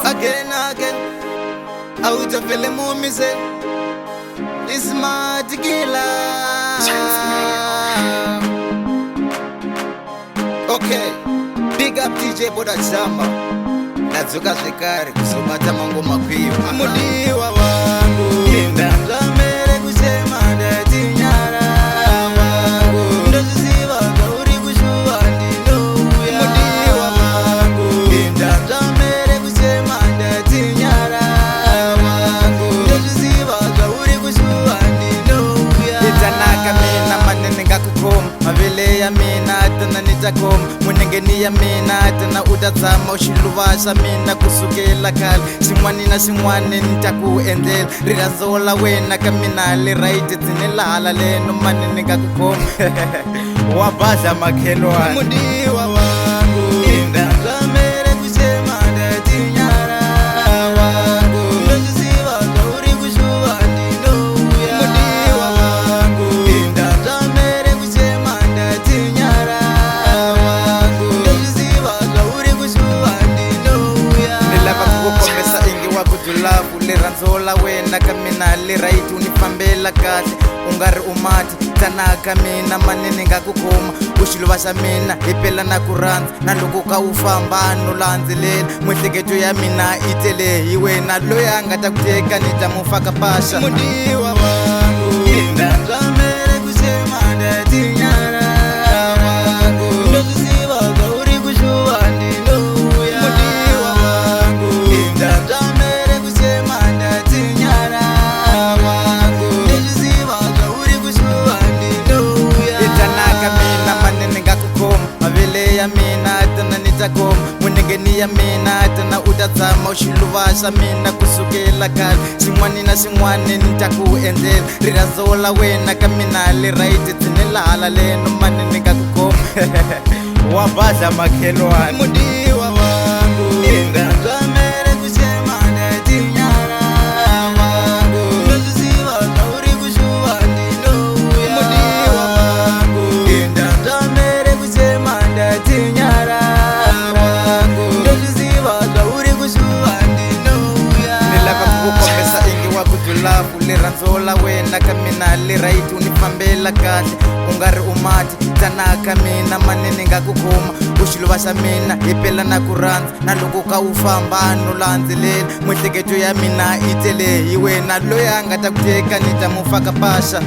Again, again, out of the moment, it's my tequila. Okay, big up DJ Boda Chamba. Nazuka Shikari, Kusumata Mango Mapiwa. Mudiwa wangu, Kinda mere kusema ndati nyara wangu. Ndoziziva kauri kushua ndino uya. Mudiwa wangu, Kinda mere kusema ndati nyara wangu. Ndoziziva kauri kushua ndino uya. Itanaka mina manene ngakukoma. Mavele ya mina tana nitakoma. Munengeni ya mina tana utatsama ushiluvasha mina kusukela kale. Simwani na simwani nitakuendela. Rirazola wena kamina liraiti zinelala leno manene ngakukoma. Wabasha makelwa mudiwa wangu. Indanza mere kusema ndati nyara wangu. Ndoziziva kauri kushua ndino uya. Mudiwa wangu. Indanza mere kusema ndati nyara wangu. Ndoziziva kauri kushua ndino uya. Nilava kukomesa ingi wakujulavu. Liranzola wena kamina liraiti unifambela kahle. Ungari umati tanaka mina manene ngakukoma. Ushiluvasha mina ipela na kuranza. Na loko ka ufamba nulandzelela. Mwehleketo ya mina itele iwena loya ngatakuteka nitamufaka pasha. Mudiwa wangu, Indanza mere kusema ndati nyara wangu. Ndoziziva kauri kushua ndino uya. Mudiwa wangu, Indanza mere kusema ndati nyara wangu. Ndoziziva kauri kushua ndino uya. Itanaka mina manene ngakukoma. Mavele ya mina tana nitakoma. Munengeni ya mina tana utatsama ushiluvasha mina kusukela kale. Simwani na simwani nitakuendela. Rirazola wena kamina liraiti zinelala leno manene ngakukoma. Wabasha makelwa mudiwa wangu. Indanza mere kusema ndati nyara wangu. Ndoziziva kauri kushua ndino uya. Mudiwa wangu. Indanza mere kusema ndati nyara wangu. Ndoziziva kauri kushua ndino uya. Nilava kukomesa ingi wakujulavu. Liranzola wena kamina liraiti unifambela kahle. Ungari umati tanaka mina manene ngakukoma. Ushiluvasha mina ipela na kuranza. Na loko ka ufamba nulandzelela. Mwehleketo ya mina itele iwena loya ngatakuteka nitamufaka pasha.